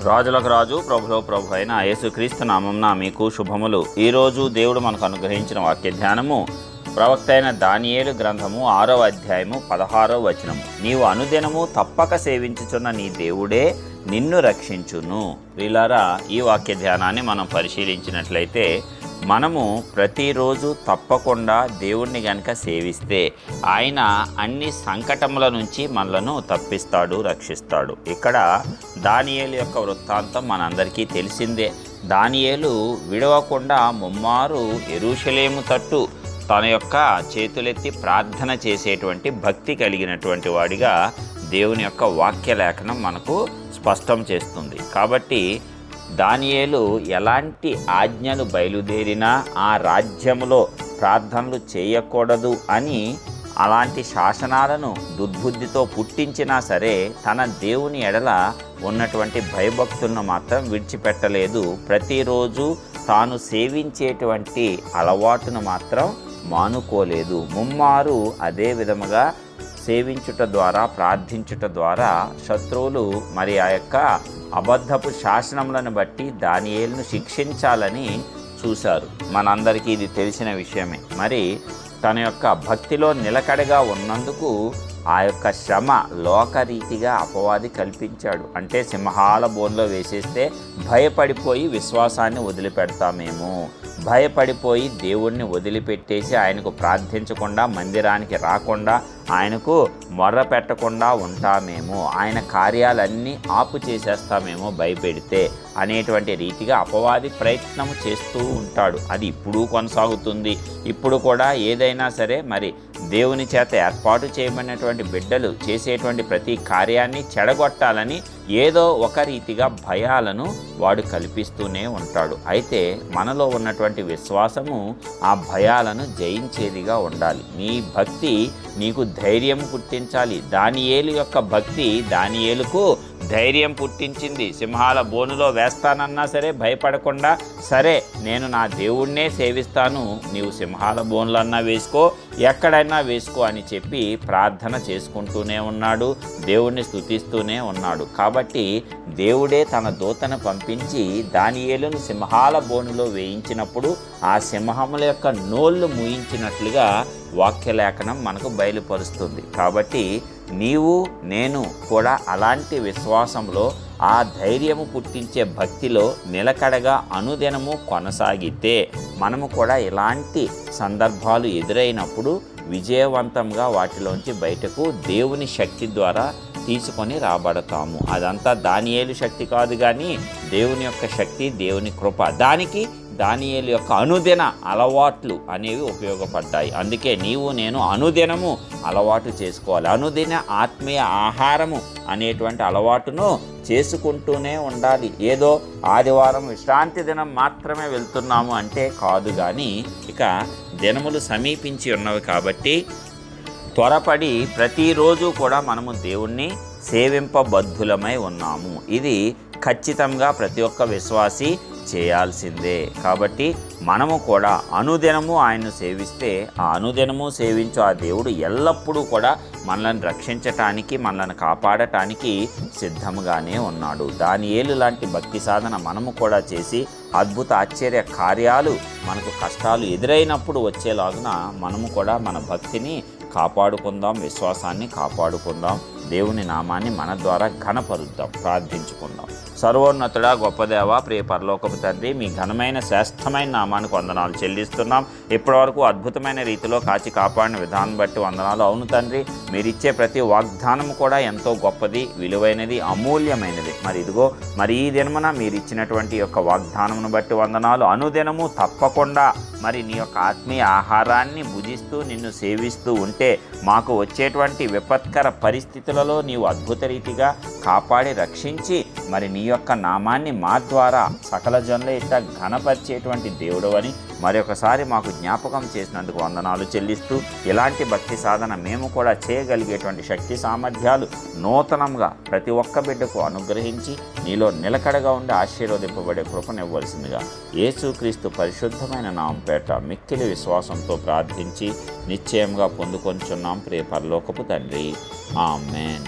రాజులకు రాజు ప్రభులో ప్రభు అయిన యేసుక్రీస్తు నామమున మీకు శుభములు. ఈరోజు దేవుడు మనకు అనుగ్రహించిన వాక్య ధ్యానము ప్రవక్త అయిన దానియేలు గ్రంథము 6వ అధ్యాయము 16వ వచనము. నీవు అనుదినము తప్పక సేవించుచున్న నీ దేవుడే నిన్ను రక్షించును. వీళ్ళారా, ఈ వాక్య ధ్యానాన్ని మనం పరిశీలించినట్లయితే మనము ప్రతిరోజు తప్పకుండా దేవుణ్ణి గనుక సేవిస్తే ఆయన అన్ని సంకటముల నుంచి మనలను తప్పిస్తాడు, రక్షిస్తాడు. ఇక్కడ దానియేలు యొక్క వృత్తాంతం మనందరికీ తెలిసిందే. దానియేలు విడవకుండా ముమ్మారు యెరూషలేము తట్టు తన యొక్క చేతులెత్తి ప్రార్థన చేసేటువంటి భక్తి కలిగినటువంటి వాడిగా దేవుని యొక్క వాక్య లేఖనం మనకు స్పష్టం చేస్తుంది. కాబట్టి దానియేలు ఎలాంటి ఆజ్ఞలు బయలుదేరినా ఆ రాజ్యములో ప్రార్థనలు చేయకూడదు అని అలాంటి శాసనాలను దుర్బుద్ధితో పుట్టించినా సరే తన దేవుని ఎడల ఉన్నటువంటి భయభక్తులను మాత్రం విడిచిపెట్టలేదు. ప్రతిరోజు తాను సేవించేటువంటి అలవాటును మాత్రం మానుకోలేదు. ముమ్మారు అదే విధముగా సేవించుట ద్వారా, ప్రార్థించుట ద్వారా శత్రువులు మరి ఆ యొక్క అబద్ధపు శాసనములను బట్టి దానియేలును శిక్షించాలని చూశారు. మనందరికీ ఇది తెలిసిన విషయమే. మరి తన యొక్క భక్తిలో నిలకడగా ఉన్నందుకు ఆ యొక్క శ్రమ లోకరీతిగా అపవాది కల్పించాడు. అంటే సింహాల బోన్లో వేసేస్తే భయపడిపోయి విశ్వాసాన్ని వదిలిపెడతామేమో, భయపడిపోయి దేవుణ్ణి వదిలిపెట్టేసి ఆయనకు ప్రార్థించకుండా, మందిరానికి రాకుండా, ఆయనకు మొర్ర పెట్టకుండా ఉంటామేమో, ఆయన కార్యాలన్నీ ఆపు చేసేస్తామేమో భయపెడితే అనేటువంటి రీతిగా అపవాది ప్రయత్నం చేస్తూ ఉంటాడు. అది ఇప్పుడు కొనసాగుతుంది. ఇప్పుడు కూడా ఏదైనా సరే మరి దేవుని చేత ఏర్పాటు చేయబడినటువంటి బిడ్డలు చేసేటువంటి ప్రతి కార్యాన్ని చెడగొట్టాలని ఏదో ఒక రీతిగా భయాలను వాడు కల్పిస్తూనే ఉంటాడు. అయితే మనలో ఉన్నటువంటి విశ్వాసము ఆ భయాలను జయించేదిగా ఉండాలి. నీ భక్తి నీకు ధైర్యం పుట్టించాలి. దానియేలు యొక్క భక్తి దానియేలుకు ధైర్యం పుట్టించింది. సింహాల బోనులో వేస్తానన్నా సరే భయపడకుండా, సరే నేను నా దేవుణ్ణే సేవిస్తాను, నీవు సింహాల బోనులన్నా వేసుకో, ఎక్కడైనా వేసుకో అని చెప్పి ప్రార్థన చేసుకుంటూనే ఉన్నాడు, దేవుణ్ణి స్తుతిస్తూనే ఉన్నాడు. కాబట్టి దేవుడే తన దూతను పంపించి దానియేలును సింహాల బోనులో వేయించినప్పుడు ఆ సింహముల యొక్క నోళ్ళు మూయించినట్లుగా వాక్యలేఖనం మనకు బయలుపరుస్తుంది. కాబట్టి నీవు నేను కూడా అలాంటి విశ్వాసంలో, ఆ ధైర్యము పుట్టించే భక్తిలో నిలకడగా అనుదినము కొనసాగితే మనము కూడా ఇలాంటి సందర్భాలు ఎదురైనప్పుడు విజయవంతంగా వాటిలోంచి బయటకు దేవుని శక్తి ద్వారా తీసుకొని రాబడతాము. అదంతా దానియేలు శక్తి కాదు, కానీ దేవుని యొక్క శక్తి, దేవుని కృప. దానికి దానియేలు యొక్క అనుదిన అలవాట్లు అనేవి ఉపయోగపడ్డాయి. అందుకే నీవు నేను అనుదినము అలవాటు చేసుకోవాలి. అనుదిన ఆత్మీయ ఆహారము అనేటువంటి అలవాటును చేసుకుంటూనే ఉండాలి. ఏదో ఆదివారం విశ్రాంతి దినం మాత్రమే వెళ్తున్నాము అంటే కాదు, కానీ ఇక దినములు సమీపించి ఉన్నవి కాబట్టి త్వరపడి ప్రతిరోజు కూడా మనము దేవుణ్ణి సేవింపబద్ధులమై ఉన్నాము. ఇది ఖచ్చితంగా ప్రతి ఒక్క విశ్వాసి చేయాల్సిందే. కాబట్టి మనము కూడా అనుదినము ఆయన్ను సేవిస్తే ఆ అనుదినము సేవించు ఆ దేవుడు ఎల్లప్పుడూ కూడా మనల్ని రక్షించటానికి, మనల్ని కాపాడటానికి సిద్ధంగానే ఉన్నాడు. దానియేలు లాంటి భక్తి సాధన మనము కూడా చేసి అద్భుత ఆశ్చర్య కార్యాలు మనకు కష్టాలు ఎదురైనప్పుడు వచ్చేలాగున మనము కూడా మన భక్తిని కాపాడుకుందాం, విశ్వాసాన్ని కాపాడుకుందాం, దేవుని నామాన్ని మన ద్వారా ఘనపరుద్దాం, ప్రార్థించుకుందాం. సర్వోన్నతుడా, గొప్ప దేవ, ప్రియ పరలోకపు తండ్రి, మీ ఘనమైన శ్రేష్టమైన నామానికి వందనాలు చెల్లిస్తున్నాం. ఇప్పటివరకు అద్భుతమైన రీతిలో కాచి కాపాడిన విధానం బట్టి వందనాలు. అవును తండ్రి, మీరిచ్చే ప్రతి వాగ్దానం కూడా ఎంతో గొప్పది, విలువైనది, అమూల్యమైనది. మరి ఇదిగో మరి ఈ దినమున మీరు ఇచ్చినటువంటి యొక్క వాగ్దానమును బట్టి వందనాలు. అనుదినము తప్పకుండా మరి నీ యొక్క ఆత్మీయ ఆహారాన్ని భుజిస్తూ నిన్ను సేవిస్తూ ఉంటే మాకు వచ్చేటువంటి విపత్కర పరిస్థితులలో నీవు అద్భుత రీతిగా కాపాడి రక్షించి మరి నీ యొక్క నామాన్ని మా ద్వారా సకల జనుల ఎట్లా ఘనపరిచేటువంటి దేవుడు అని మరొకసారి మాకు జ్ఞాపకం చేసినందుకు వందనాలు చెల్లిస్తూ ఇలాంటి భక్తి సాధన మేము కూడా చేయగలిగేటువంటి శక్తి సామర్థ్యాలు నూతనంగా ప్రతి ఒక్క బిడ్డకు అనుగ్రహించి నీలో నిలకడగా ఉండి ఆశీర్వదింపబడే కృపనివ్వవలసిందిగా యేసుక్రీస్తు పరిశుద్ధమైన నామం పేట మిక్కిలి విశ్వాసంతో ప్రార్థించి నిశ్చయంగా పొందుకొంచున్నాం ప్రియ పరలోకపు తండ్రి. ఆమేన్.